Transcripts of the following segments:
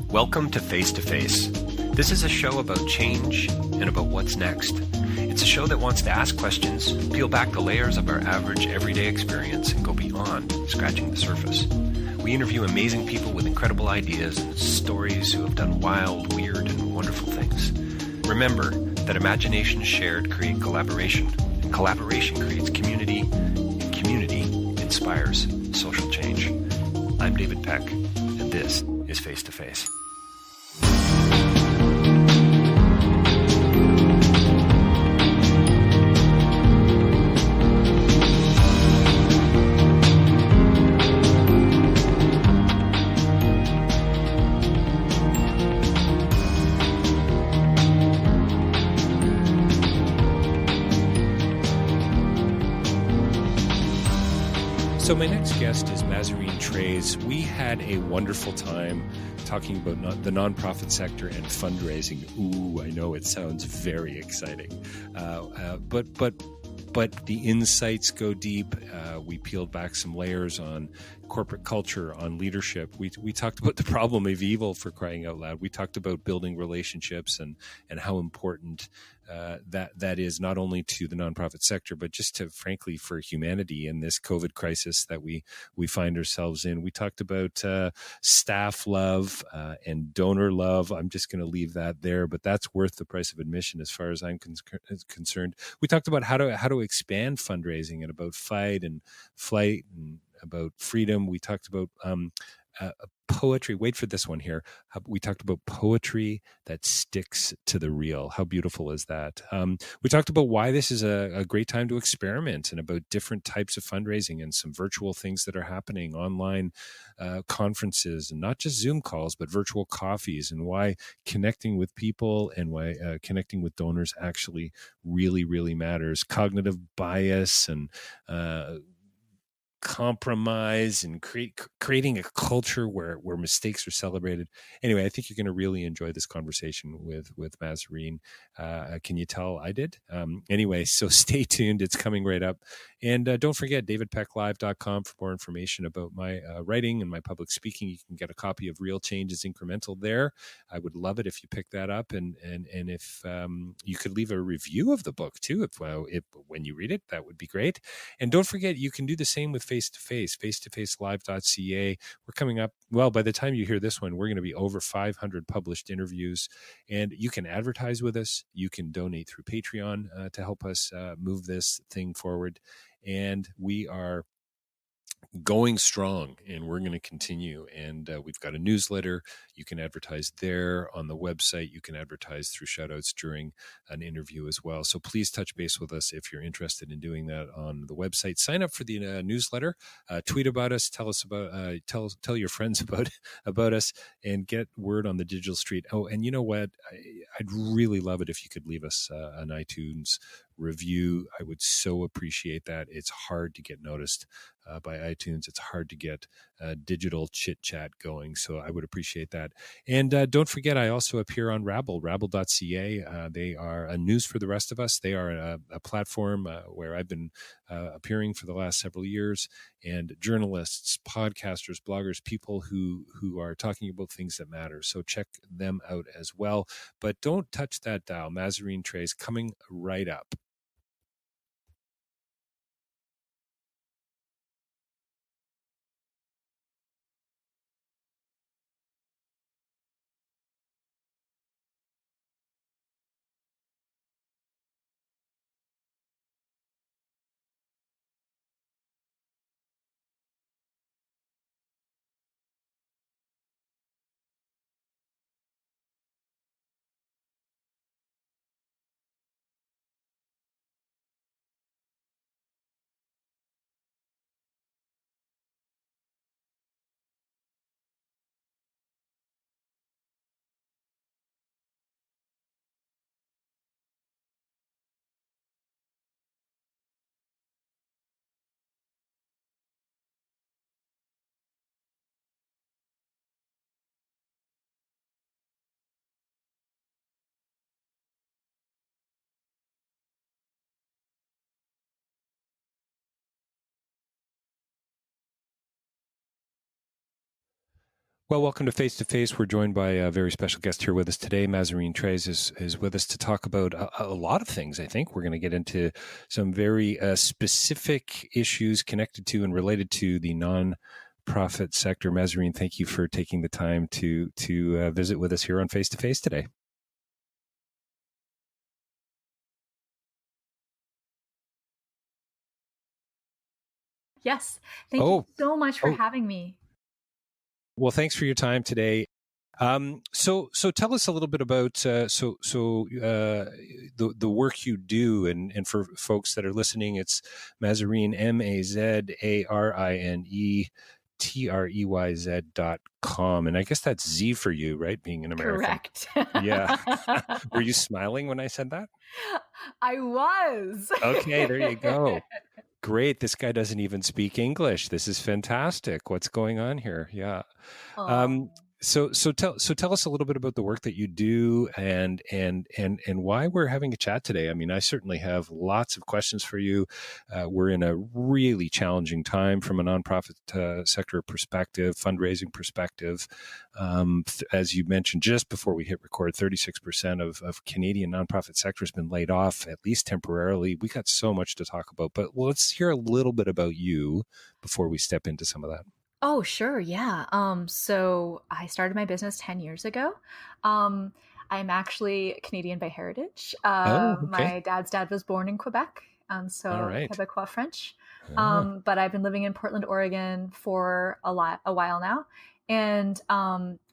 Welcome to Face2Face. This is a show about change and about what's next. It's a show that wants to ask questions, peel back the layers of our average everyday experience, and go beyond scratching the surface. We interview amazing people with incredible ideas and stories who have done wild, weird, and wonderful things. Remember that imagination shared creates collaboration, and collaboration creates community, and community inspires social change. I'm David Peck, and this is Face2Face. So my next guest is Mazarine Treyz. We had a wonderful time talking about the nonprofit sector and fundraising. Ooh, I know it sounds very exciting, but the insights go deep. We peeled back some layers on corporate culture, on leadership. We talked about the problem of evil, for crying out loud. We talked about building relationships and how important that is, not only to the nonprofit sector, but just to, frankly, for humanity in this COVID crisis that we find ourselves in. We talked about staff love and donor love. I'm just going to leave that there, but that's worth the price of admission as far as I'm concerned. We talked about how to expand fundraising and about fight and flight and about freedom. We talked about poetry. Wait for this one here. We talked about poetry that sticks to the real. How beautiful is that? We talked about why this is a great time to experiment and about different types of fundraising and some virtual things that are happening, online conferences, and not just Zoom calls, but virtual coffees, and why connecting with people and why connecting with donors actually really, really matters. Cognitive bias and compromise and creating a culture where mistakes are celebrated. Anyway, I think you're going to really enjoy this conversation with Mazarine. Can you tell I did? Anyway, so stay tuned. It's coming right up. And don't forget, davidpecklive.com for more information about my writing and my public speaking. You can get a copy of Real Change is Incremental there. I would love it if you pick that up. And if you could leave a review of the book too, if when you read it, that would be great. And don't forget, you can do the same with Face2Face, face2facelive.ca. We're coming up, well, by the time you hear this one, we're going to be over 500 published interviews, and you can advertise with us. You can donate through Patreon to help us move this thing forward. And we are going strong, and we're going to continue. And we've got a newsletter. You can advertise there on the website. You can advertise through shoutouts during an interview as well. So please touch base with us if you're interested in doing that on the website. Sign up for the newsletter. Tweet about us. Tell us about. Tell your friends about us, and get word on the digital street. Oh, and you know what? I'd really love it if you could leave us an iTunes review. I would so appreciate that. It's hard to get noticed by iTunes. It's hard to get digital chit chat going. So I would appreciate that. And don't forget, I also appear on Rabble, rabble.ca. They are a news for the rest of us. They are a platform where I've been appearing for the last several years, and journalists, podcasters, bloggers, people who are talking about things that matter. So check them out as well. But don't touch that dial. Mazarine Treyz coming right up. Well, welcome to Face to Face. We're joined by a very special guest here with us today. Mazarine Treyz is with us to talk about a lot of things. I think we're going to get into some very specific issues connected to and related to the nonprofit sector. Mazarine, thank you for taking the time to visit with us here on Face to Face today. Yes, thank you so much for having me. Well, thanks for your time today. So tell us a little bit about the work you do, and for folks that are listening, it's Mazarine, MazarineTreyz.com, and I guess that's Z for you, right? Being an American, correct? Yeah. Were you smiling when I said that? I was. Okay, there you go. Great. This guy doesn't even speak English. This is fantastic. What's going on here? Yeah. So tell us a little bit about the work that you do and why we're having a chat today. I mean, I certainly have lots of questions for you. We're in a really challenging time from a nonprofit sector perspective, fundraising perspective. As you mentioned just before we hit record, 36% of Canadian nonprofit sector has been laid off, at least temporarily. We got so much to talk about, but let's hear a little bit about you before we step into some of that. Oh, sure. Yeah. So I started my business 10 years ago. I'm actually Canadian by heritage. Okay. My dad's dad was born in Quebec. So Quebecois French. But I've been living in Portland, Oregon for a while now. And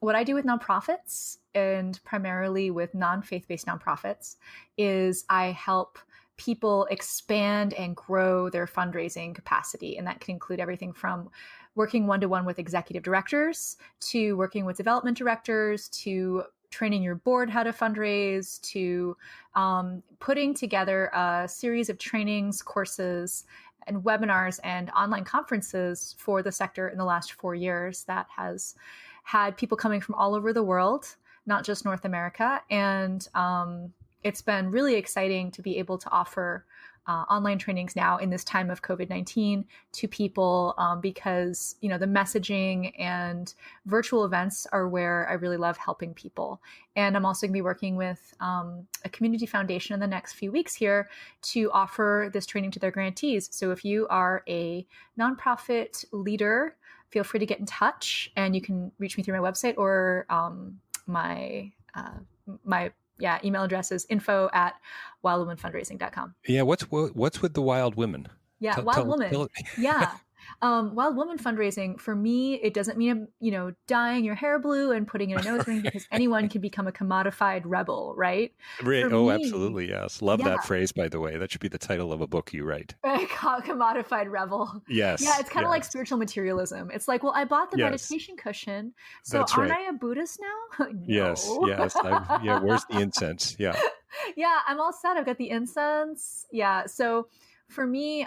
what I do with nonprofits, and primarily with non-faith-based nonprofits, is I help people expand and grow their fundraising capacity. And that can include everything from working one-to-one with executive directors, to working with development directors, to training your board how to fundraise, to putting together a series of trainings, courses, and webinars and online conferences for the sector in the last 4 years that has had people coming from all over the world, not just North America. And it's been really exciting to be able to offer online trainings now in this time of COVID-19 to people because, the messaging and virtual events are where I really love helping people. And I'm also going to be working with a community foundation in the next few weeks here to offer this training to their grantees. So if you are a nonprofit leader, feel free to get in touch, and you can reach me through my website or my email address is info@wildwomanfundraising.com. Yeah. What's with the Wild Women? Yeah. Wild Woman. Yeah. Wild Woman Fundraising, for me, it doesn't mean, dyeing your hair blue and putting in a nose ring, because anyone can become a commodified rebel, right? Absolutely. Yes. Love that phrase, by the way. That should be the title of a book you write. Commodified rebel. Yes. Yeah. It's kind of like spiritual materialism. It's like, well, I bought the meditation cushion. So aren't I a Buddhist now? No. Yes. Where's the incense? Yeah. Yeah. I'm all set. I've got the incense. Yeah. So for me,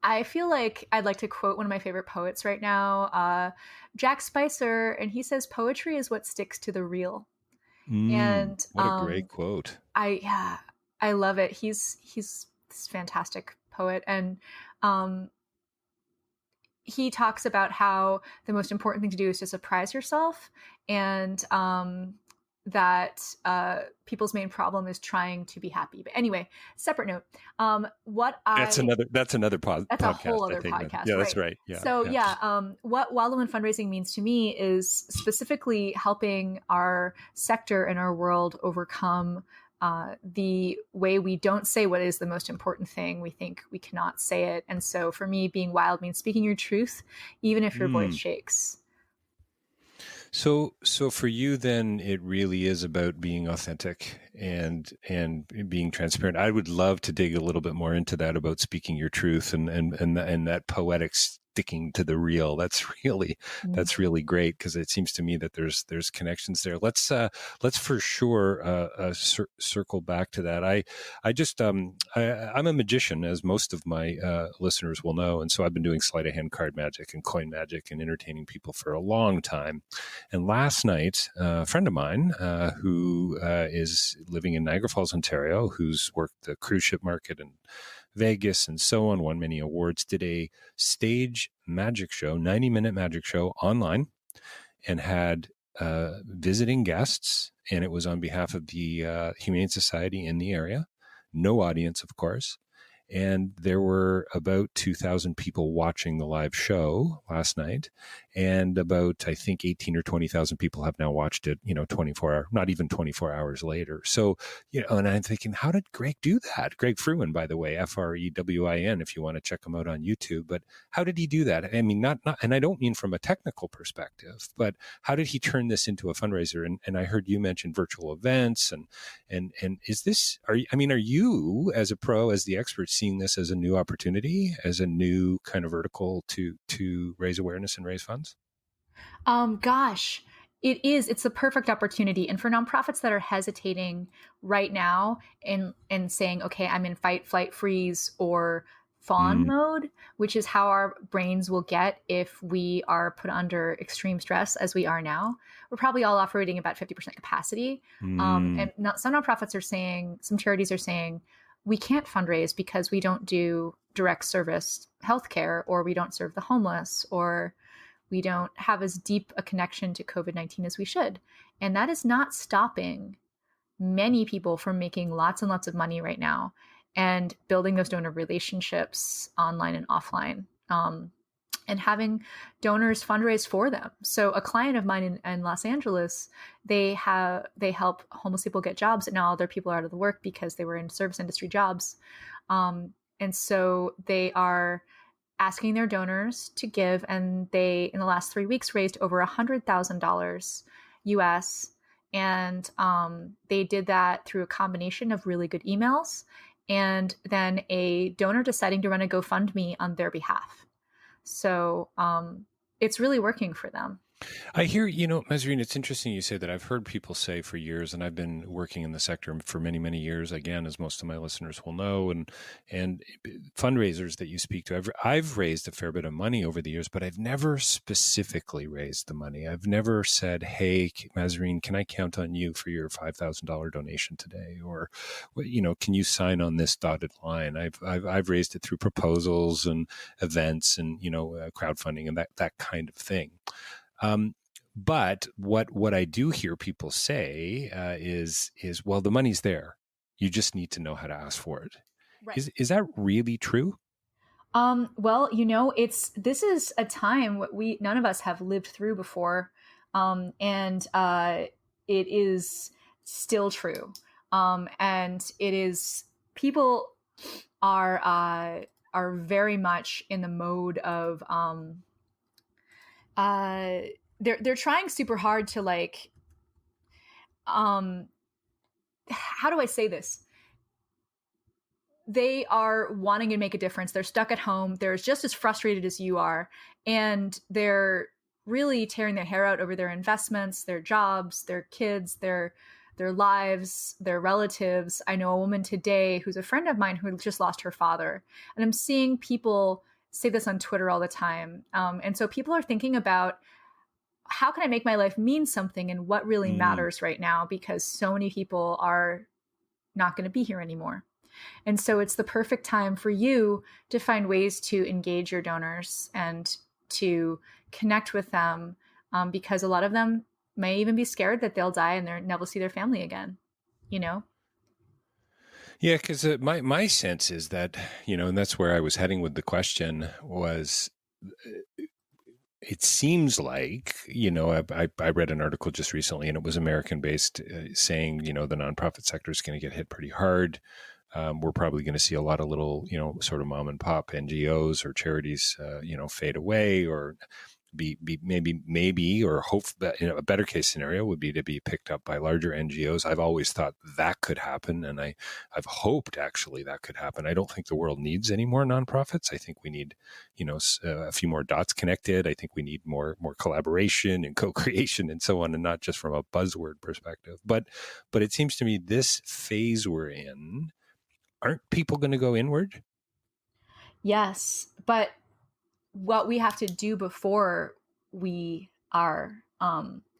I feel like I'd like to quote one of my favorite poets right now, Jack Spicer, and he says, "Poetry is what sticks to the real." And what a great quote! I love it. He's this fantastic poet, and he talks about how the most important thing to do is to surprise yourself, and that people's main problem is trying to be happy. But anyway, separate note. That's another podcast. That's a whole other podcast. Yeah, that's right. Yeah. So what Wild Woman Fundraising means to me is specifically helping our sector and our world overcome the way we don't say what is the most important thing. We think we cannot say it. And so for me, being wild means speaking your truth, even if your voice shakes. So for you, then, it really is about being authentic and being transparent. I would love to dig a little bit more into that, about speaking your truth and that poetic sticking to the real. That's really great, because it seems to me that there's connections there. Let's for sure circle back to that. I'm a magician, as most of my listeners will know, and so I've been doing sleight of hand card magic and coin magic and entertaining people for a long time. And last night, a friend of mine who is living in Niagara Falls, Ontario, who's worked the cruise ship market and Vegas and so on, won many awards, did a stage magic show, 90-minute magic show online, and had visiting guests, and it was on behalf of the Humane Society in the area. No audience, of course. And there were about 2,000 people watching the live show last night. And about, I think, 18 or 20,000 people have now watched it, not even 24 hours later. So, and I'm thinking, how did Greg do that? Greg Fruin, by the way, Frewin, if you want to check him out on YouTube. But how did he do that? I mean, not, and I don't mean from a technical perspective, but how did he turn this into a fundraiser? And I heard you mention virtual events and is this, are you as a pro, as the expert, seeing this as a new opportunity, as a new kind of vertical to raise awareness and raise funds? Gosh, it is. It's the perfect opportunity. And for nonprofits that are hesitating right now and saying, okay, I'm in fight, flight, freeze, or fawn mode, which is how our brains will get if we are put under extreme stress as we are now. We're probably all operating about 50% capacity. And some nonprofits are saying, some charities are saying, we can't fundraise because we don't do direct service healthcare, or we don't serve the homeless, or we don't have as deep a connection to COVID-19 as we should. And that is not stopping many people from making lots and lots of money right now and building those donor relationships online and offline, and having donors fundraise for them. So a client of mine in Los Angeles, they help homeless people get jobs, and now other people are out of the work because they were in service industry jobs. And so they are asking their donors to give, and they, in the last 3 weeks, raised over $100,000 US. And they did that through a combination of really good emails and then a donor deciding to run a GoFundMe on their behalf. So it's really working for them. I hear, Mazarine, it's interesting you say that. I've heard people say for years, and I've been working in the sector for many, many years, again, as most of my listeners will know, and fundraisers that you speak to, I've raised a fair bit of money over the years, but I've never specifically raised the money. I've never said, hey, Mazarine, can I count on you for your $5,000 donation today? Or, can you sign on this dotted line? I've raised it through proposals and events and, crowdfunding and that kind of thing. But what I do hear people say is, well, the money's there. You just need to know how to ask for it. Right. Is that really true? Well, this is a time none of us have lived through before, and it is still true. And it is, people are very much in the mode of they're trying super hard to how do I say this? They are wanting to make a difference. They're stuck at home. They're just as frustrated as you are. And they're really tearing their hair out over their investments, their jobs, their kids, their lives, their relatives. I know a woman today who's a friend of mine who just lost her father. And I'm seeing people say this on Twitter all the time. And so people are thinking about, how can I make my life mean something and what really matters right now? Because so many people are not going to be here anymore. And so it's the perfect time for you to find ways to engage your donors and to connect with them, because a lot of them may even be scared that they'll die and they'll never see their family again, Yeah, because my sense is that, and that's where I was heading with the question was, it seems like, I read an article just recently, and it was American-based, saying, the nonprofit sector is going to get hit pretty hard. We're probably going to see a lot of little, sort of mom and pop NGOs or charities, fade away, or be maybe, or hope that, a better case scenario would be to be picked up by larger NGOs. I've always thought that could happen, and I've hoped actually that could happen. I don't think the world needs any more nonprofits. I think we need, a few more dots connected. I think we need more collaboration and co-creation and so on, and not just from a buzzword perspective. But it seems to me this phase we're in, aren't people going to go inward? Yes, but what we have to do before we are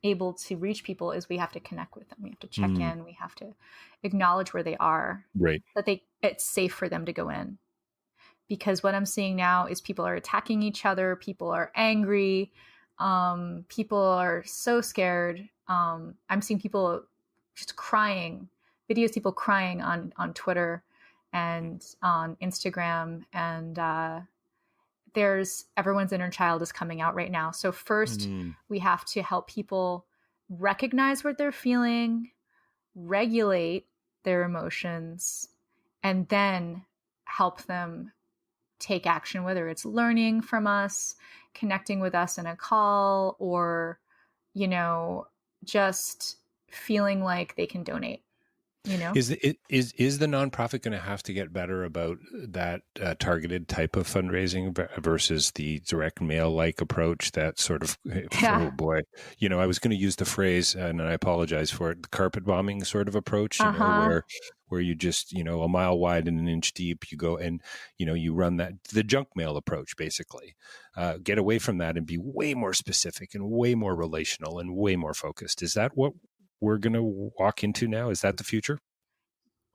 able to reach people is we have to connect with them. We have to check in. We have to acknowledge where they are. Right. That it's safe for them to go in. because what I'm seeing now is people are attacking each other. People are angry. People are so scared. I'm seeing people just crying, videos, people crying on Twitter and on Instagram. And everyone's inner child is coming out right now. So first, we have to help people recognize what they're feeling, regulate their emotions, and then help them take action, whether it's learning from us, connecting with us in a call, or, just feeling like they can donate. Is the nonprofit going to have to get better about that targeted type of fundraising versus the direct mail-like approach? That sort of, oh boy, I was going to use the phrase, and I apologize for it, the carpet bombing sort of approach, where you just, a mile wide and an inch deep, you go and, you run the junk mail approach, basically. Get away from that and be way more specific and way more relational and way more focused. Is that what we're going to walk into now? Is that the future?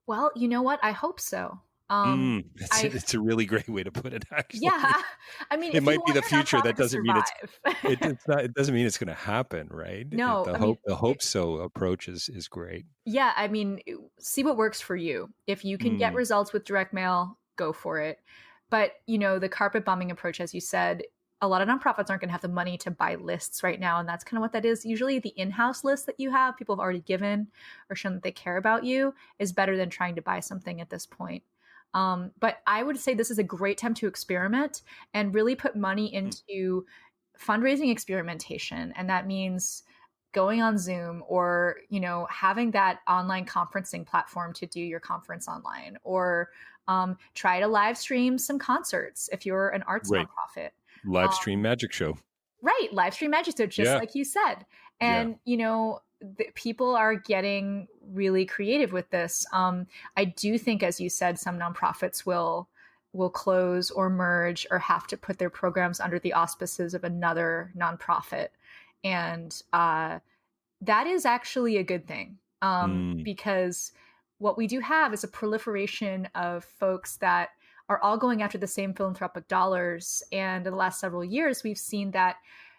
Well, you know what? I hope so. It's a really great way to put it, actually. Yeah. I mean, it might be the future. That doesn't mean it's not, it doesn't mean it's going to happen, right? No. The hope so approach is great. Yeah. I mean, see what works for you. If you can get results with direct mail, go for it. But, the carpet bombing approach, as you said, a lot of nonprofits aren't going to have the money to buy lists right now. And that's kind of what that is. Usually the in-house list that you have, people have already given or shown that they care about you, is better than trying to buy something at this point. But I would say this is a great time to experiment and really put money into fundraising experimentation. And that means going on Zoom or, having that online conferencing platform to do your conference online, or try to live stream some concerts if you're an arts nonprofit. Live stream magic show. Right. Live stream magic show, just like you said. And, people are getting really creative with this. I do think, as you said, some nonprofits will close or merge or have to put their programs under the auspices of another nonprofit. And that is actually a good thing, because what we do have is a proliferation of folks that are all going after the same philanthropic dollars. And in the last several years, we've seen that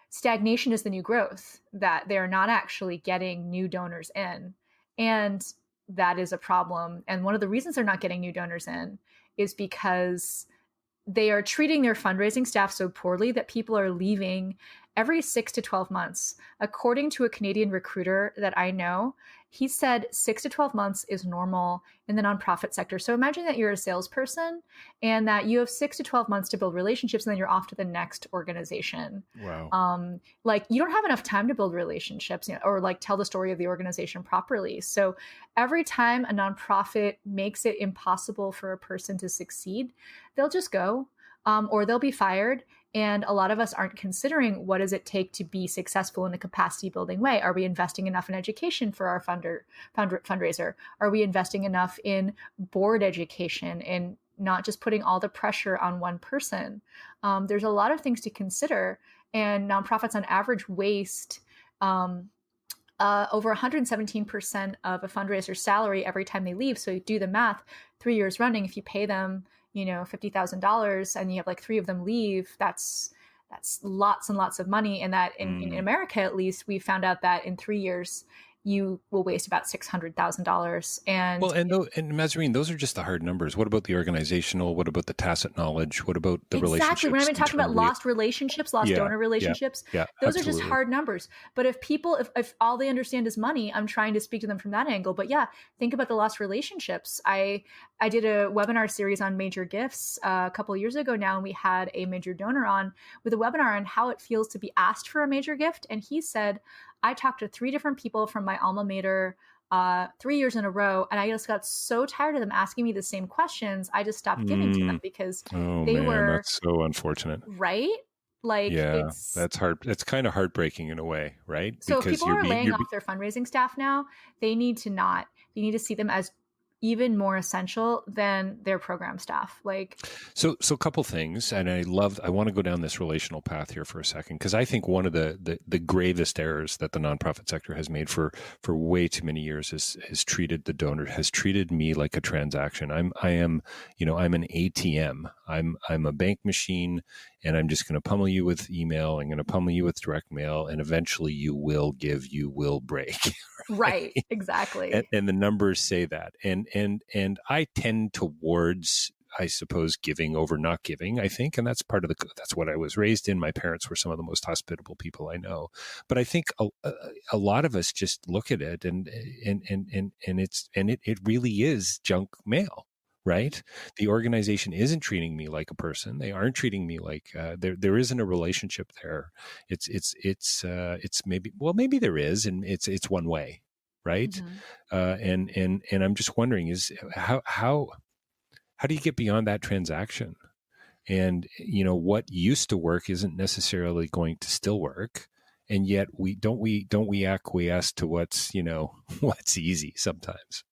stagnation is the new growth, that they're not actually getting new donors in. And that is a problem. And one of the reasons they're not getting new donors in is because they are treating their fundraising staff so poorly that people are leaving every 6 to 12 months. According to a Canadian recruiter that I know, he said 6 to 12 months is normal in the nonprofit sector. So imagine that you're a salesperson and that you have 6 to 12 months to build relationships, and then you're off to the next organization. Wow. You don't have enough time to build relationships, or tell the story of the organization properly. So every time a nonprofit makes it impossible for a person to succeed, they'll just go, or they'll be fired. And a lot of us aren't considering, what does it take to be successful in a capacity building way? Are we investing enough in education for our fundraiser? Are we investing enough in board education and not just putting all the pressure on one person? There's a lot of things to consider, and nonprofits on average waste over 117% of a fundraiser's salary every time they leave. So you do the math, 3 years running, if you pay them $50,000 and you have 3 of them leave, that's lots and lots of money. And that in America, at least, we found out that in 3 years, you will waste about $600,000. And Mazarine, those are just the hard numbers. What about the organizational? What about the tacit knowledge? What about the relationships? Exactly. When I've been talking about lost relationships, donor relationships, those are just hard numbers. But if people, if all they understand is money, I'm trying to speak to them from that angle. But think about the lost relationships. I did a webinar series on major gifts a couple of years ago now, and we had a major donor on with a webinar on how it feels to be asked for a major gift. And he said, I talked to 3 different people from my alma mater 3 years in a row, and I just got so tired of them asking me the same questions. I just stopped giving to them because were. That's so unfortunate, right? That's hard. It's kind of heartbreaking in a way, right? So because if people are laying off their fundraising staff now, they need to see them as even more essential than their program staff. So a couple things, and I want to go down this relational path here for a second, because I think one of the gravest errors that the nonprofit sector has made for way too many years has treated the donor, has treated me like a transaction. I'm an ATM. I'm a bank machine, and I'm just going to pummel you with email. I'm going to pummel you with direct mail, and eventually you will give, you will break. Right. Exactly. And the numbers say that. And I tend towards, I suppose, giving over not giving, I think. And that's that's what I was raised in. My parents were some of the most hospitable people I know. But I think a lot of us just look at it and it really is junk mail. Right? The organization isn't treating me like a person. They aren't treating me like there isn't a relationship there. It's maybe there is, and it's one way, right? And I'm just wondering, is how do you get beyond that transaction? And what used to work isn't necessarily going to still work, and yet we acquiesce to what's easy sometimes.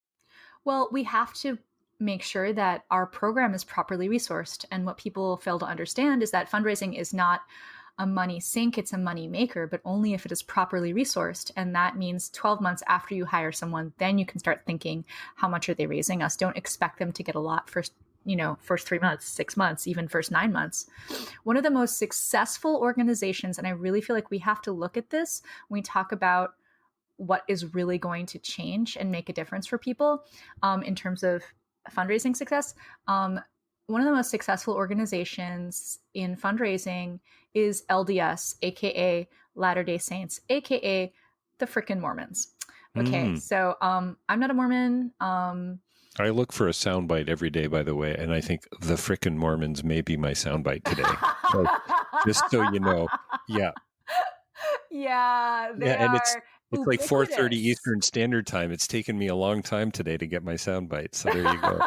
Well, we have to make sure that our program is properly resourced. And what people fail to understand is that fundraising is not a money sink, it's a money maker, but only if it is properly resourced. And that means 12 months after you hire someone, then you can start thinking, how much are they raising us? Don't expect them to get a lot first 3 months, 6 months, even first 9 months. One of the most successful organizations, and I really feel like we have to look at this when we talk about what is really going to change and make a difference for people in terms of fundraising success. One of the most successful organizations in fundraising is LDS, aka Latter-day Saints, aka the frickin' Mormons. Okay, so I'm not a Mormon. I look for a soundbite every day, by the way, and I think the frickin' Mormons may be my soundbite today. So, just so you know, yeah. Yeah, and it's like 4:30 Eastern Standard Time. It's taken me a long time today to get my soundbite. So there you go.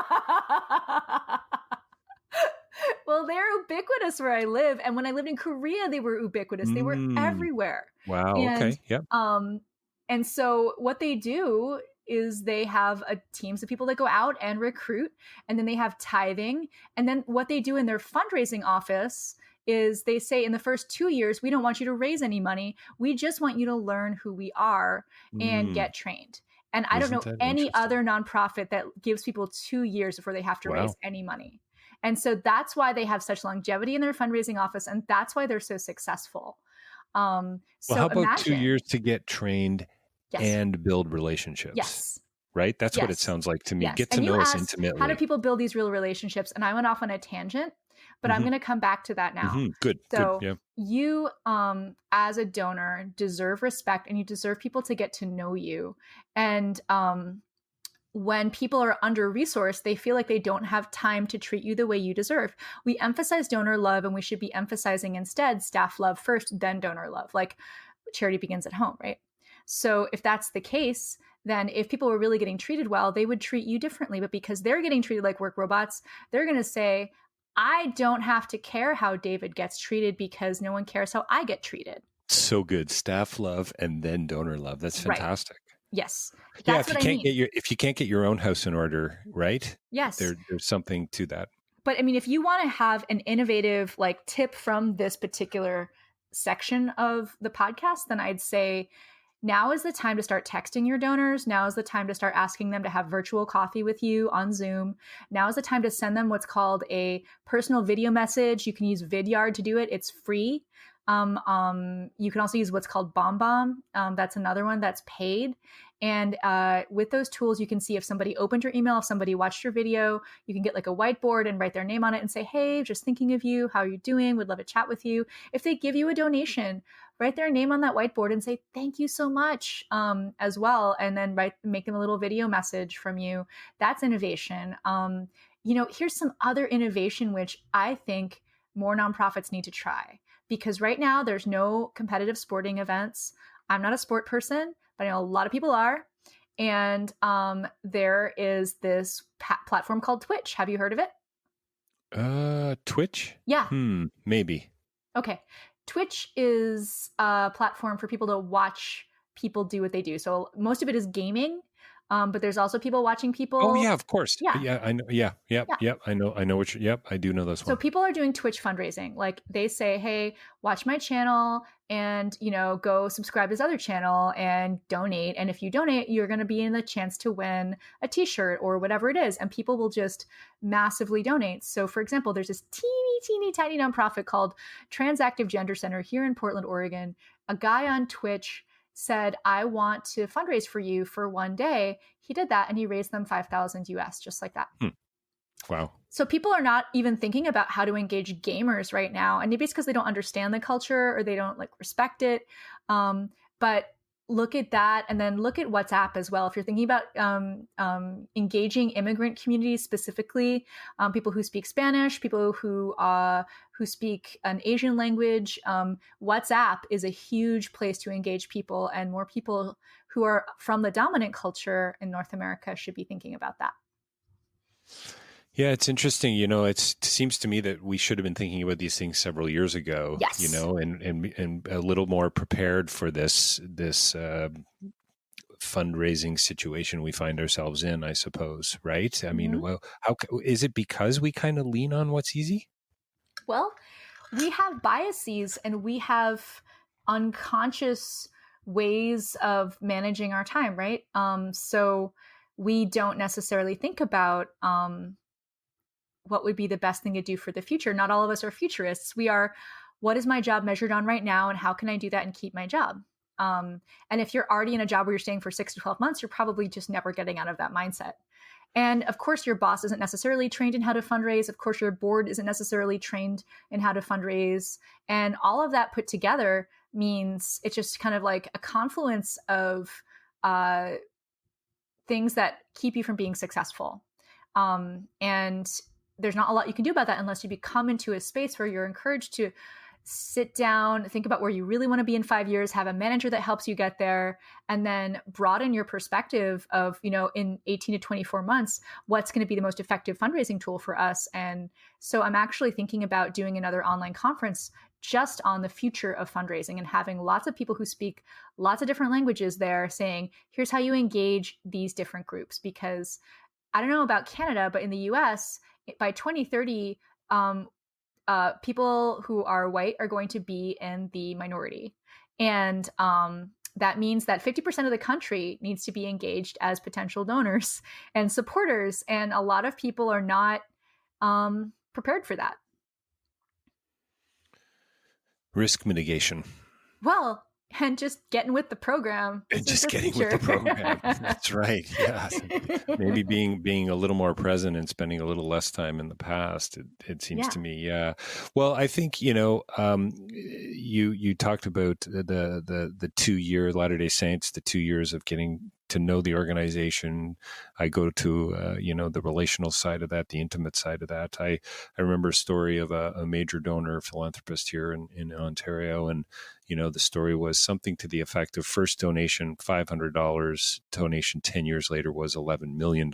Well, they're ubiquitous where I live. And when I lived in Korea, they were ubiquitous. They were everywhere. Wow. Okay. Yep. And so what they do is they have teams of people that go out and recruit, and then they have tithing. And then what they do in their fundraising office is they say, in the first 2 years, we don't want you to raise any money. We just want you to learn who we are and get trained. And I don't know any other nonprofit that gives people 2 years before they have to raise any money. And so that's why they have such longevity in their fundraising office. And that's why they're so successful. How about 2 years to get trained and build relationships? Yes. Right? That's what it sounds like to me. Get to know us intimately. How do people build these real relationships? And I went off on a tangent, but I'm going to come back to that now. Good. So good. Yeah. You, as a donor, deserve respect, and you deserve people to get to know you. And when people are under-resourced, they feel like they don't have time to treat you the way you deserve. We emphasize donor love, and we should be emphasizing instead staff love first, then donor love. Like charity begins at home, right? So if that's the case, then if people were really getting treated well, they would treat you differently. But because they're getting treated like work robots, they're going to say, I don't have to care how David gets treated because no one cares how I get treated. So good. Staff love and then donor love. That's fantastic. Right. Yes. That's if you can't get your own house in order, right? Yes. There's something to that. But I mean, if you want to have an innovative tip from this particular section of the podcast, then I'd say now is the time to start texting your donors. Now is the time to start asking them to have virtual coffee with you on Zoom. Now is the time to send them what's called a personal video message. You can use Vidyard to do it. It's free. You can also use what's called BombBomb. That's another one that's paid. And with those tools, you can see if somebody opened your email, if somebody watched your video. You can get a whiteboard and write their name on it and say, hey, just thinking of you. How are you doing? Would love to chat with you. If they give you a donation, write their name on that whiteboard and say, thank you so much as well. And then make them a little video message from you. That's innovation. Here's some other innovation, which I think more nonprofits need to try. Because right now there's no competitive sporting events. I'm not a sport person, but I know a lot of people are. And there is this platform called Twitch. Have you heard of it? Twitch? Yeah. Maybe. Okay. Twitch is a platform for people to watch people do what they do. So most of it is gaming. But there's also people watching people. Oh yeah, of course. Yeah. Yeah, I know. Yeah. I know what I do know this one. So people are doing Twitch fundraising. Like they say, hey, watch my channel and, go subscribe to this other channel and donate. And if you donate, you're going to be in the chance to win a t-shirt or whatever it is. And people will just massively donate. So for example, there's this teeny tiny nonprofit called Transactive Gender Center here in Portland, Oregon. A guy on Twitch said, I want to fundraise for you for one day. He did that and he raised them 5,000 US, just like that. Wow. So people are not even thinking about how to engage gamers right now. And maybe it's because they don't understand the culture or they don't respect it. But look at that. And then look at WhatsApp as well. If you're thinking about engaging immigrant communities, specifically people who speak Spanish, people who speak an Asian language, WhatsApp is a huge place to engage people, and more people who are from the dominant culture in North America should be thinking about that. Yeah, it's interesting. It seems to me that we should have been thinking about these things several years ago. Yes. And a little more prepared for this fundraising situation we find ourselves in, I suppose. Right? I mean, well, how is it because we kind of lean on what's easy? Well, we have biases and we have unconscious ways of managing our time, right? So we don't necessarily think about what would be the best thing to do for the future. Not all of us are futurists. We are, what is my job measured on right now, and how can I do that and keep my job? And if you're already in a job where you're staying for 6 to 12 months, you're probably just never getting out of that mindset. And of course, your boss isn't necessarily trained in how to fundraise. Of course, your board isn't necessarily trained in how to fundraise. And all of that put together means it's just kind of like a confluence of things that keep you from being successful. And there's not a lot you can do about that unless you become into a space where you're encouraged to sit down, think about where you really want to be in 5 years, have a manager that helps you get there, and then broaden your perspective of, in 18 to 24 months, what's going to be the most effective fundraising tool for us. And so I'm actually thinking about doing another online conference just on the future of fundraising and having lots of people who speak lots of different languages there saying, here's how you engage these different groups. Because I don't know about Canada, but in the US, by 2030, people who are white are going to be in the minority. And that means that 50% of the country needs to be engaged as potential donors and supporters. And a lot of people are not prepared for that. Risk mitigation. Well, and just getting with the program. And just getting with the program. That's right. Yeah. Maybe being a little more present and spending a little less time in the past. It seems to me. Yeah. Well, I think, you talked about the 2 year Latter-day Saints, the 2 years of getting to know the organization. I go to, the relational side of that, the intimate side of that. I remember a story of a major donor philanthropist here in Ontario. And, the story was something to the effect of first donation, $500, donation 10 years later was $11 million.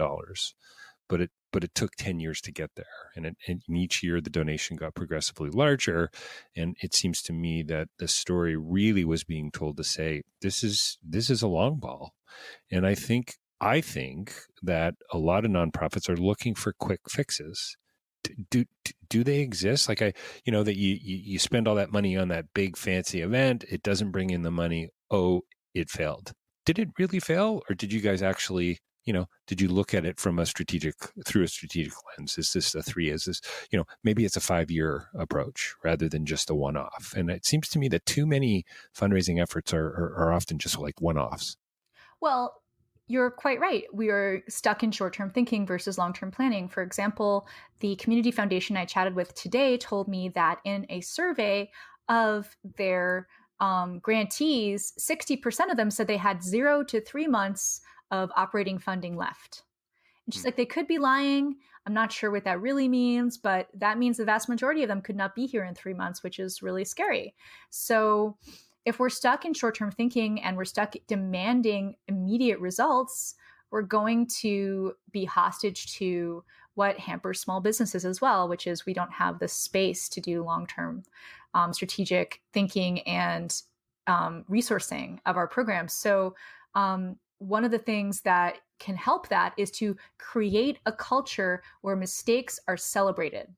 But it took 10 years to get there. And each year the donation got progressively larger. And it seems to me that the story really was being told to say, this is a long ball. And I think that a lot of nonprofits are looking for quick fixes. Do they exist? That you spend all that money on that big fancy event, it doesn't bring in the money. Oh, it failed. Did it really fail? Or did you guys actually, did you look at it through a strategic lens? Is this a 3? Is this, maybe it's a 5-year approach rather than just a one-off? And it seems to me that too many fundraising efforts are often just like one-offs. Well, you're quite right. We are stuck in short-term thinking versus long-term planning. For example, the community foundation I chatted with today told me that in a survey of their grantees, 60% of them said they had 0 to 3 months of operating funding left. And she's like, they could be lying. I'm not sure what that really means, but that means the vast majority of them could not be here in 3 months, which is really scary. So if we're stuck in short-term thinking and we're stuck demanding immediate results, we're going to be hostage to what hampers small businesses as well, which is we don't have the space to do long-term strategic thinking and resourcing of our programs. So one of the things that can help that is to create a culture where mistakes are celebrated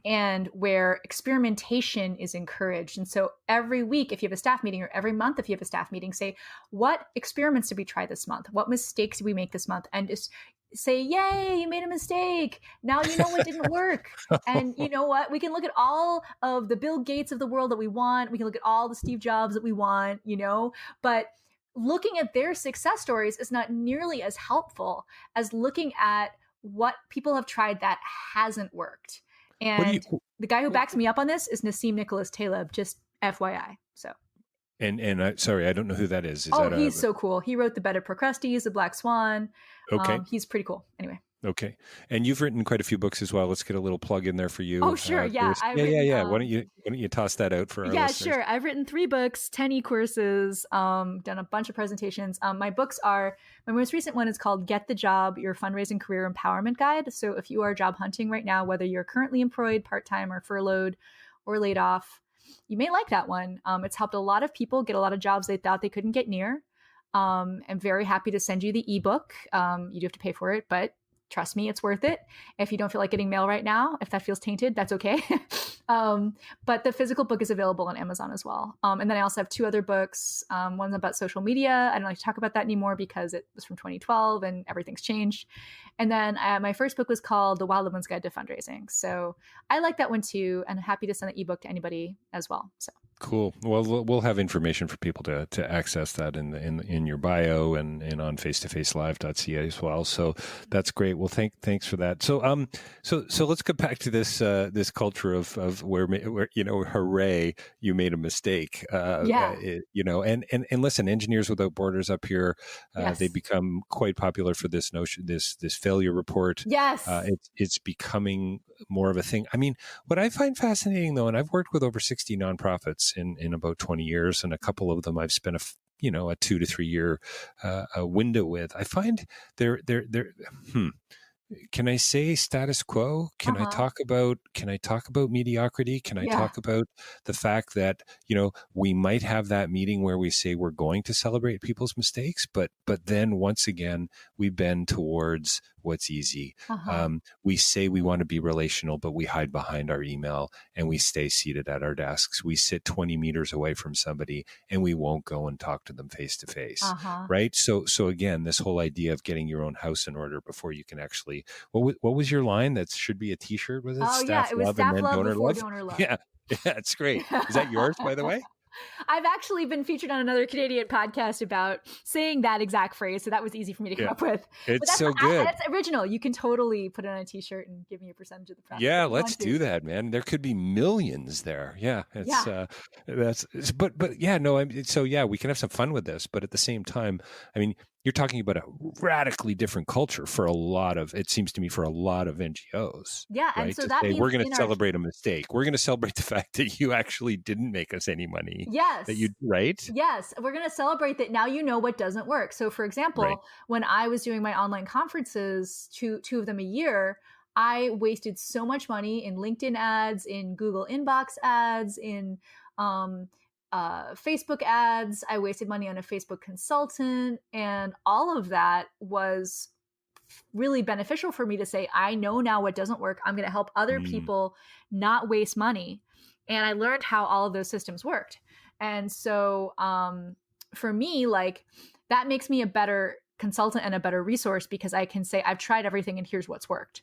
and where experimentation is encouraged. And so every week, if you have a staff meeting, or every month, if you have a staff meeting, say, what experiments did we try this month? What mistakes did we make this month? And just say, yay, you made a mistake. Now you know what didn't work. And you know what? We can look at all of the Bill Gates of the world that we want. We can look at all the Steve Jobs that we want, but looking at their success stories is not nearly as helpful as looking at what people have tried that hasn't worked. And the guy who backs me up on this is Nassim Nicholas Taleb, just FYI. So. And sorry, I don't know who that is. He's so cool. He wrote The Bed of Procrustes, The Black Swan. Okay. He's pretty cool. Anyway. Okay. And you've written quite a few books as well. Let's get a little plug in there for you. Oh, sure. Yeah. Why don't you toss that out for our listeners? Yeah, sure. I've written 3 books, 10 e-courses, done a bunch of presentations. My books are, my most recent one is called Get the Job, Your Fundraising Career Empowerment Guide. So if you are job hunting right now, whether you're currently employed, part-time, or furloughed or laid off, you may like that one. It's helped a lot of people get a lot of jobs they thought they couldn't get near. I'm very happy to send you the ebook. You do have to pay for it, but trust me, it's worth it. If you don't feel like getting mail right now, if that feels tainted, that's okay. But the physical book is available on Amazon as well. And then I also have 2 other books. One's about social media. I don't like to talk about that anymore because it was from 2012 and everything's changed. And then my first book was called The Wild Woman's Guide to Fundraising. So I like that one too, and happy to send the ebook to anybody as well. So. Cool. Well, we'll have information for people to access that in your bio and on face2facelive.ca as well. So that's great. Well, thanks for that. So let's get back to this culture of where hooray, you made a mistake. And listen, Engineers Without Borders up here, yes. They become quite popular for this notion, this failure report. Yes, it's becoming more of a thing. I mean, what I find fascinating though, and I've worked with over 60 nonprofits in about 20 years, and a couple of them I've spent a 2 to 3 year window with. I find they're can I say status quo? Can I talk about mediocrity? Can I talk about the fact that, we might have that meeting where we say we're going to celebrate people's mistakes, but then once again, we bend towards what's easy. We say we want to be relational, but we hide behind our email and we stay seated at our desks. We sit 20 meters away from somebody and we won't go and talk to them face to face. Right. So again, this whole idea of getting your own house in order before you can actually, what was your line? That should be a t-shirt, was it? It was staff love before donor love. Yeah, it's great. Is that yours, by the way? I've actually been featured on another Canadian podcast about saying that exact phrase, so that was easy for me to come up with. It's so good. That's original. You can totally put it on a t-shirt and give me a percentage of the profit. Yeah, let's do that, man. There could be millions there. Yeah, we can have some fun with this, but at the same time, I mean, you're talking about a radically different culture for it seems to me, for a lot of NGOs. Yeah. Right? And so that means we're going to celebrate a mistake. We're going to celebrate the fact that you actually didn't make us any money. Yes. Right? Yes. We're going to celebrate that now you know what doesn't work. So for example, when I was doing my online conferences, two of them a year, I wasted so much money in LinkedIn ads, in Google inbox ads, in, Facebook ads. I wasted money on a Facebook consultant, and all of that was really beneficial for me to say, I know now what doesn't work. I'm going to help other people not waste money. And I learned how all of those systems worked. And so for me, that makes me a better consultant and a better resource because I can say, I've tried everything and here's what's worked.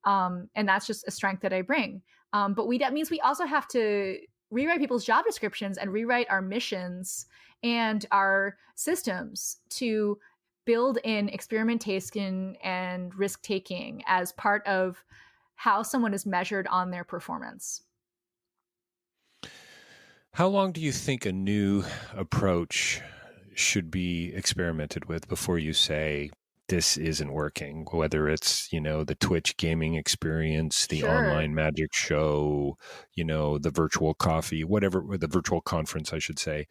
And that's just a strength that I bring. But that means we also have to rewrite people's job descriptions and rewrite our missions and our systems to build in experimentation and risk-taking as part of how someone is measured on their performance. How long do you think a new approach should be experimented with before you say, this isn't working, whether it's, the Twitch gaming experience, the online magic show, the virtual coffee, whatever, the virtual conference, I should say,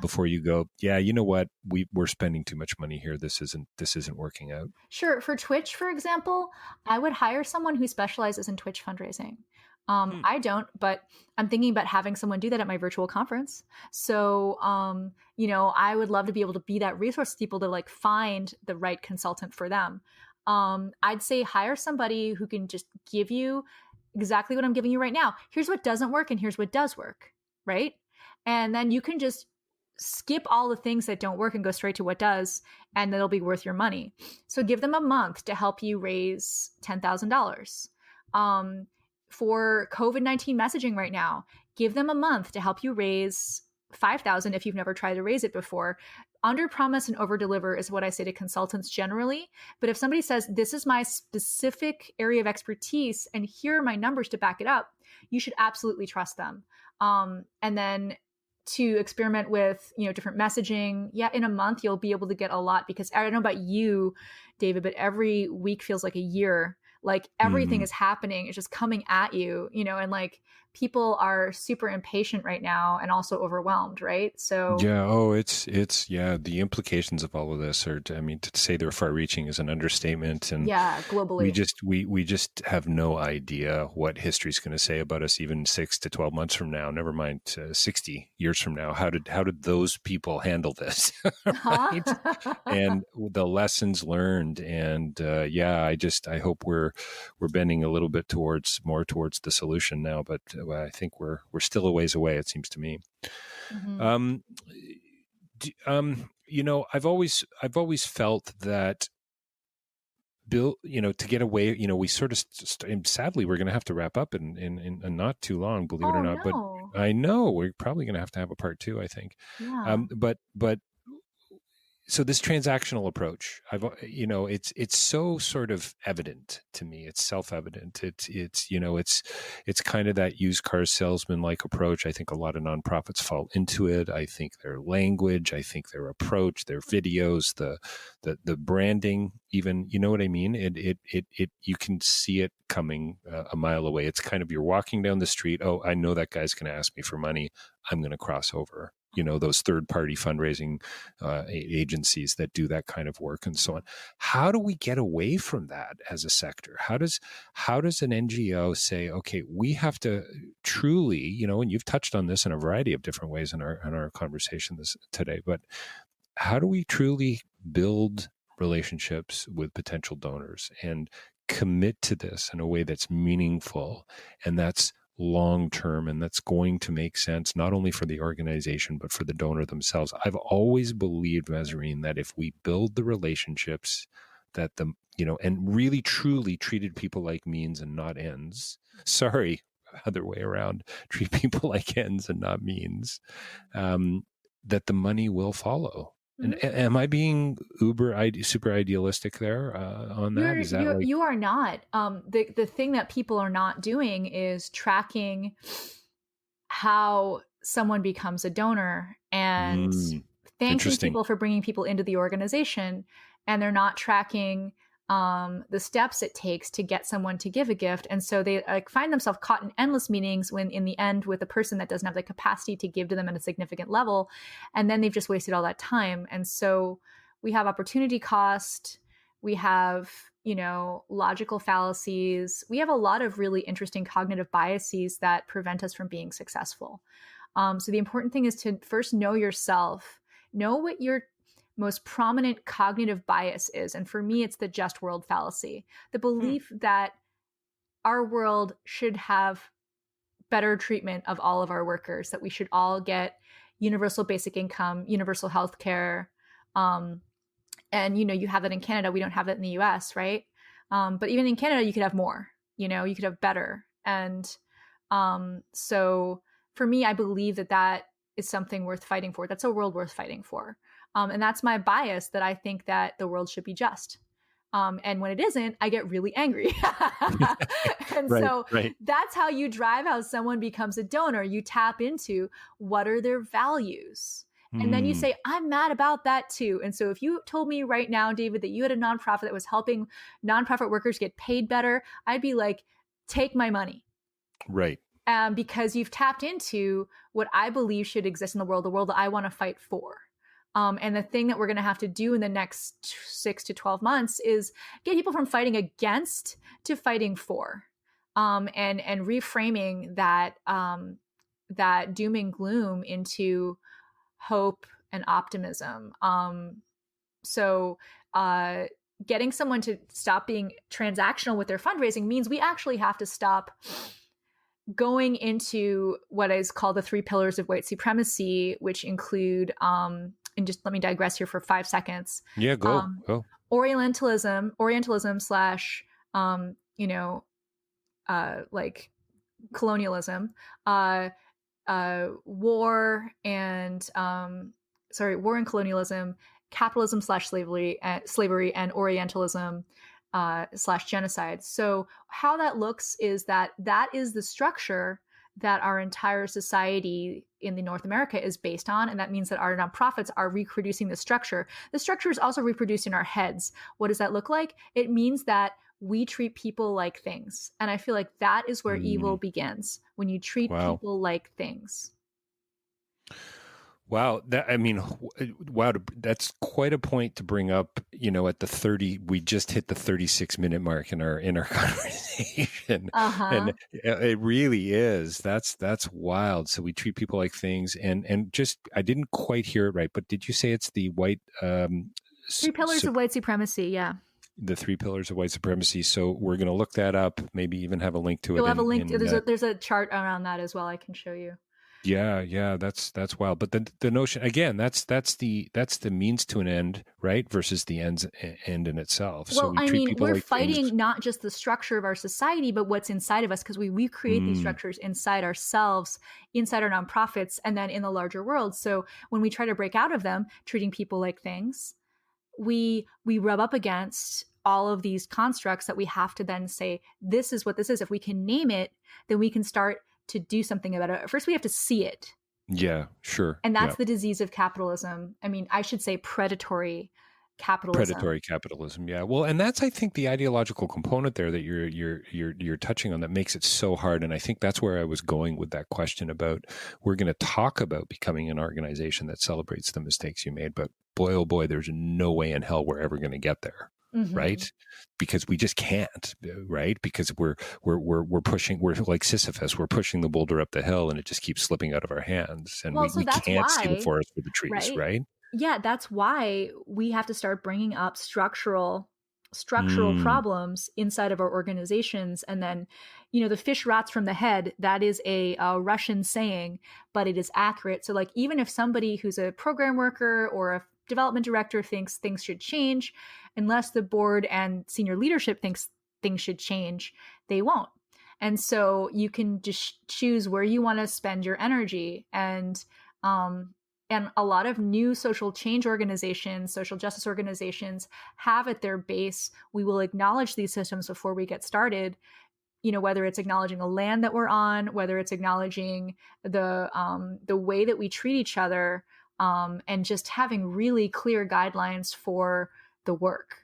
before you go, you know what, we're spending too much money here. This isn't working out. Sure. For Twitch, for example, I would hire someone who specializes in Twitch fundraising. I don't, but I'm thinking about having someone do that at my virtual conference. So, I would love to be able to be that resource to people to like find the right consultant for them. I'd say hire somebody who can just give you exactly what I'm giving you right now. Here's what doesn't work and here's what does work, right? And then you can just skip all the things that don't work and go straight to what does, and it'll be worth your money. So give them a month to help you raise $10,000. For COVID-19 messaging right now, give them a month to help you raise $5,000 if you've never tried to raise it before. Under promise and over deliver is what I say to consultants generally. But if somebody says, this is my specific area of expertise and here are my numbers to back it up, you should absolutely trust them. And then to experiment with, different messaging. Yeah, in a month, you'll be able to get a lot, because I don't know about you, David, but every week feels like a year. Like everything is happening. It's just coming at you, and like people are super impatient right now and also overwhelmed. Right. So yeah. Oh, it's the implications of all of this are, to say they're far reaching is an understatement. And globally, we just have no idea what history's going to say about us even 6 to 12 months from now, never mind 60 years from now. How did those people handle this? Right? And the lessons learned. And I hope we're bending a little bit more towards the solution now, but I think we're still a ways away, it seems to me. Mm-hmm. I've always felt that Bill, to get away, we sort of sadly we're going to have to wrap up in not too long, believe it or not. No. But I know we're probably going to have a part 2, I think. Yeah. But so this transactional approach, it's so sort of evident to me. It's self-evident. It's kind of that used car salesman-like approach. I think a lot of nonprofits fall into it. I think their language, I think their approach, their videos, the branding, even, you know what I mean? It you can see it coming a mile away. It's kind of, you're walking down the street. Oh, I know that guy's going to ask me for money. I'm going to cross over. Those third-party fundraising agencies that do that kind of work and so on. How do we get away from that as a sector? How does an NGO say, okay, we have to truly, and you've touched on this in a variety of different ways in our conversation today, but how do we truly build relationships with potential donors and commit to this in a way that's meaningful and that's long-term, and that's going to make sense not only for the organization but for the donor themselves? I've always believed, Mazarine, that if we build the relationships that and really truly treated people like means and not ends, other way around, treat people like ends and not means, that the money will follow. And am I being super idealistic there on that? You are not. The thing that people are not doing is tracking how someone becomes a donor and thanking people for bringing people into the organization. And they're not tracking the steps it takes to get someone to give a gift. And so they find themselves caught in endless meetings when in the end with a person that doesn't have the capacity to give to them at a significant level. And then they've just wasted all that time. And so we have opportunity cost. We have, logical fallacies. We have a lot of really interesting cognitive biases that prevent us from being successful. So the important thing is to first know yourself, know what your most prominent cognitive bias is. And for me, it's the just world fallacy, the belief that our world should have better treatment of all of our workers, that we should all get universal basic income, universal health care. And, you have that in Canada. We don't have that in the US, right? But even in Canada, you could have more, you could have better. And so for me, I believe that is something worth fighting for. That's a world worth fighting for. And that's my bias, that I think that the world should be just. And when it isn't, I get really angry. And that's how you drive how someone becomes a donor. You tap into what are their values. And then you say, I'm mad about that too. And so if you told me right now, David, that you had a nonprofit that was helping nonprofit workers get paid better, I'd be like, take my money. Right. Because you've tapped into what I believe should exist in the world that I want to fight for. And the thing that we're going to have to do in the next 6 to 12 months is get people from fighting against to fighting for. and reframing that that doom and gloom into hope and optimism. So getting someone to stop being transactional with their fundraising means we actually have to stop going into what is called the 3 pillars of white supremacy, which include, and just let me digress here for 5 seconds. Yeah, go. Orientalism slash, like colonialism, war and colonialism, capitalism slash slavery, and Orientalism slash genocide. So how that looks is that is the structure that our entire society in the North America is based on. And that means that our nonprofits are reproducing the structure. The structure is also reproduced in our heads. What does that look like? It means that we treat people like things. And I feel like that is where evil begins, when you treat people like things. Wow. That's quite a point to bring up, at the 30, we just hit the 36-minute mark in our conversation. And it really is. That's wild. So we treat people like things, and just, I didn't quite hear it right, but did you say it's the white, 3 pillars of white supremacy? Yeah. The 3 pillars of white supremacy. So we're going to look that up, maybe even have a link to it. You'll have a link. There's a chart around that as well. I can show you. Yeah, that's wild. But the notion, again, that's the means to an end, right? Versus the end in itself. Well, so we're fighting not just the structure of our society, but what's inside of us, because we recreate these structures inside ourselves, inside our nonprofits, and then in the larger world. So when we try to break out of them, treating people like things, we rub up against all of these constructs that we have to then say, this is what this is. If we can name it, then we can start to do something about it. First, we have to see it. Yeah, sure. And that's the disease of capitalism. I should say predatory capitalism. Predatory capitalism. Yeah. Well, and that's, I think, the ideological component there that you're touching on that makes it so hard. And I think that's where I was going with that question about, we're going to talk about becoming an organization that celebrates the mistakes you made, but boy, oh boy, there's no way in hell we're ever going to get there. Right? Because we just can't, right? Because we're pushing, we're like Sisyphus, we're pushing the boulder up the hill and it just keeps slipping out of our hands. And we can't see the forest for the trees, right? Yeah, that's why we have to start bringing up structural problems inside of our organizations. And then, the fish rots from the head, that is a Russian saying, but it is accurate. So like, even if somebody who's a program worker or a development director thinks things should change, unless the board and senior leadership thinks things should change, they won't. And so you can just choose where you want to spend your energy. And a lot of new social change organizations, social justice organizations have at their base, we will acknowledge these systems before we get started. Whether it's acknowledging a land that we're on, whether it's acknowledging the way that we treat each other, and just having really clear guidelines for the work.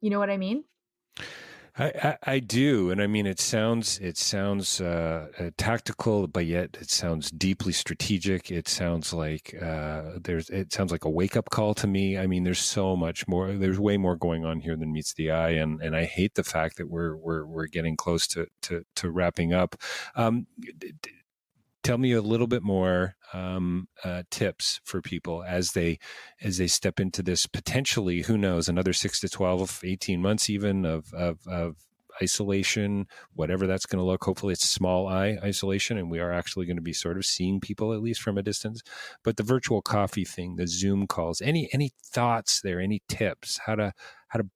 You know what I mean? I do. And it sounds tactical, but yet it sounds deeply strategic. It sounds like it sounds like a wake up call to me. There's so much more. There's way more going on here than meets the eye. And I hate the fact that we're getting close to wrapping up. Tell me a little bit more tips for people as they step into this potentially, who knows, another 6 to 12, 18 months even of isolation, whatever that's going to look. Hopefully it's small I isolation, and we are actually going to be sort of seeing people at least from a distance. But the virtual coffee thing, the Zoom calls, any thoughts there, any tips, how to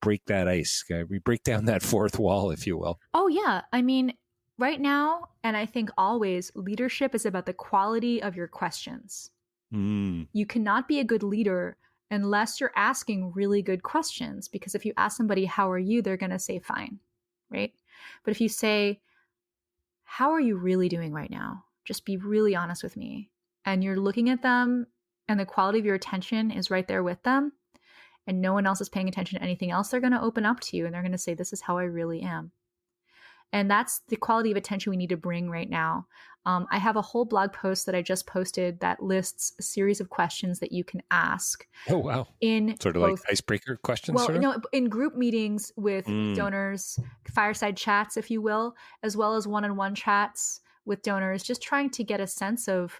break that ice? We break down that fourth wall, if you will. Oh yeah. Right now, and I think always, leadership is about the quality of your questions. You cannot be a good leader unless you're asking really good questions, because if you ask somebody, how are you? They're going to say fine, right? But if you say, how are you really doing right now? Just be really honest with me. And you're looking at them and the quality of your attention is right there with them, and no one else is paying attention to anything else, they're going to open up to you and they're going to say, this is how I really am. And that's the quality of attention we need to bring right now. I have a whole blog post that I just posted that lists a series of questions that you can ask. Oh, wow. In sort of both, like icebreaker questions? Well, sort of? no, in group meetings with donors, fireside chats, if you will, as well as one-on-one chats with donors, just trying to get a sense of,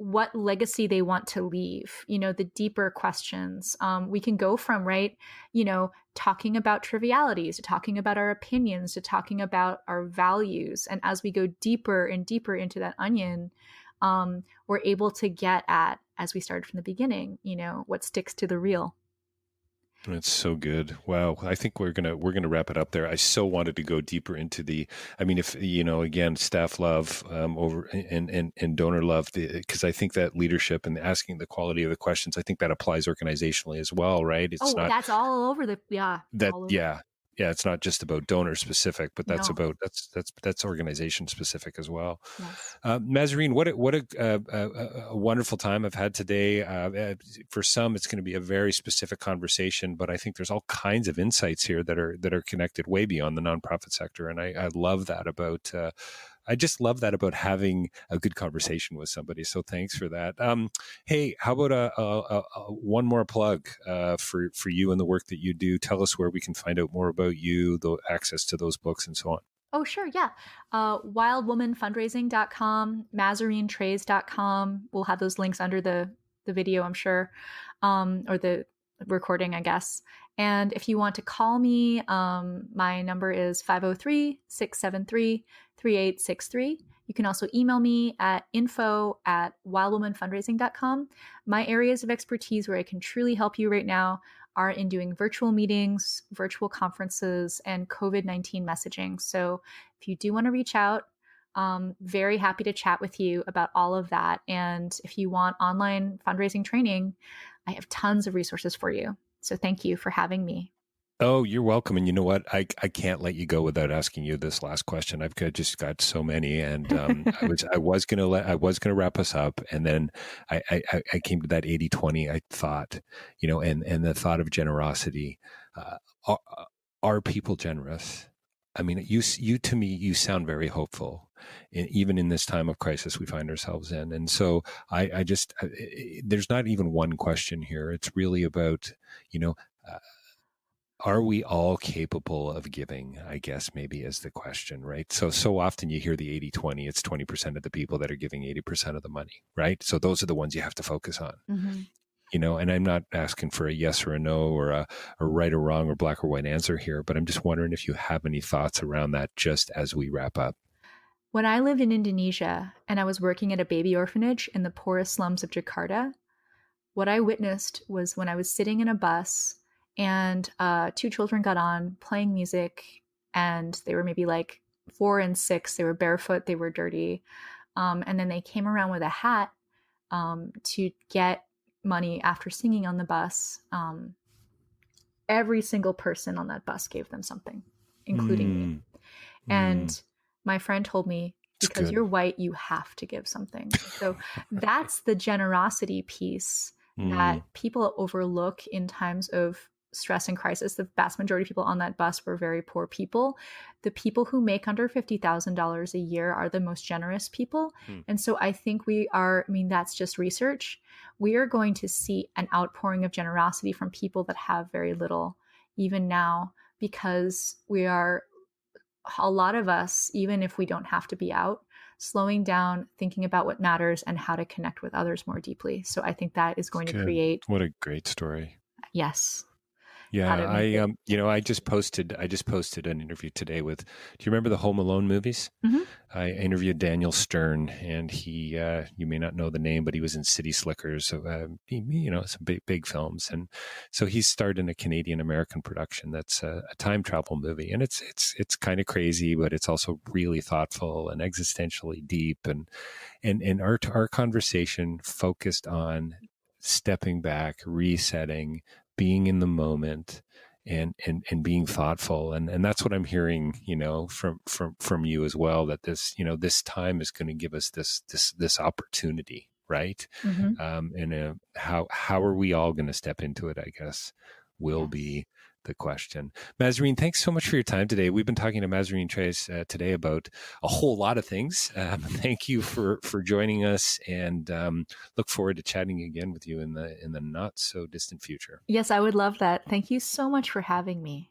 what legacy they want to leave, the deeper questions. We can go from, talking about trivialities to talking about our opinions to talking about our values. And as we go deeper and deeper into that onion, we're able to get at, as we started from the beginning, what sticks to the real. That's so good. Wow. I think we're gonna wrap it up there. I so wanted to go deeper into if again, staff love over and donor love, because I think that leadership and asking the quality of the questions, I think that applies organizationally as well, right? That's all over It's not just about donor specific, but that's that's organization specific as well. Yes. Mazarine, what a wonderful time I've had today. For some, it's going to be a very specific conversation, but I think there's all kinds of insights here that are connected way beyond the nonprofit sector, and I love that about. I just love that about having a good conversation with somebody. So thanks for that. Hey, how about one more plug for you and the work that you do? Tell us where we can find out more about you, the access to those books and so on. Oh, sure. Yeah. wildwomanfundraising.com, mazarinetreyz.com. We'll have those links under the video, I'm sure, or the recording, I guess. And if you want to call me, my number is 503-673-3863. You can also email me at info@wildwomanfundraising.com. My areas of expertise where I can truly help you right now are in doing virtual meetings, virtual conferences, and COVID-19 messaging. So if you do want to reach out, very happy to chat with you about all of that. And if you want online fundraising training, I have tons of resources for you. So thank you for having me. Oh, you're welcome. And you know what? I can't let you go without asking you this last question. I've just got so many, and I was gonna wrap us up, and then I came to that 80-20. I thought, and the thought of generosity. Are people generous? I mean, you to me, you sound very hopeful, even in this time of crisis we find ourselves in. And so there's not even one question here. It's really about, are we all capable of giving, I guess maybe is the question, right? So often you hear the 80-20, it's 20% of the people that are giving 80% of the money, right? So those are the ones you have to focus on. Mm-hmm. And I'm not asking for a yes or a no or a right or wrong or black or white answer here, but I'm just wondering if you have any thoughts around that just as we wrap up. When I lived in Indonesia and I was working at a baby orphanage in the poorest slums of Jakarta, what I witnessed was when I was sitting in a bus and 2 children got on playing music, and they were maybe like 4 and 6. They were barefoot, they were dirty. And then they came around with a hat to get money after singing on the bus. Every single person on that bus gave them something, including me. And my friend told me, because you're white, you have to give something. So that's the generosity piece that people overlook in times of stress and crisis. The vast majority of people on that bus were very poor people. The people who make under $50,000 a year are the most generous people. And so I think that's just research. We are going to see an outpouring of generosity from people that have very little, even now, because a lot of us, even if we don't have to be out, slowing down, thinking about what matters and how to connect with others more deeply. So I think that is going to create. What a great story. Yes. Yeah, I just posted an interview today with, do you remember the Home Alone movies? Mm-hmm. I interviewed Daniel Stern, and he, you may not know the name, but he was in City Slickers, some big films. And so he starred in a Canadian-American production that's a time travel movie. And it's kind of crazy, but it's also really thoughtful and existentially deep. And our conversation focused on stepping back, resetting, being in the moment, and being thoughtful, and that's what I'm hearing, from you as well. That this time is going to give us this opportunity, right? Mm-hmm. And how are we all going to step into it? I guess will be the question. Mazarine, thanks so much for your time today. We've been talking to Mazarine Treyz today about a whole lot of things. Thank you for joining us, and look forward to chatting again with you in the not so distant future. Yes, I would love that. Thank you so much for having me.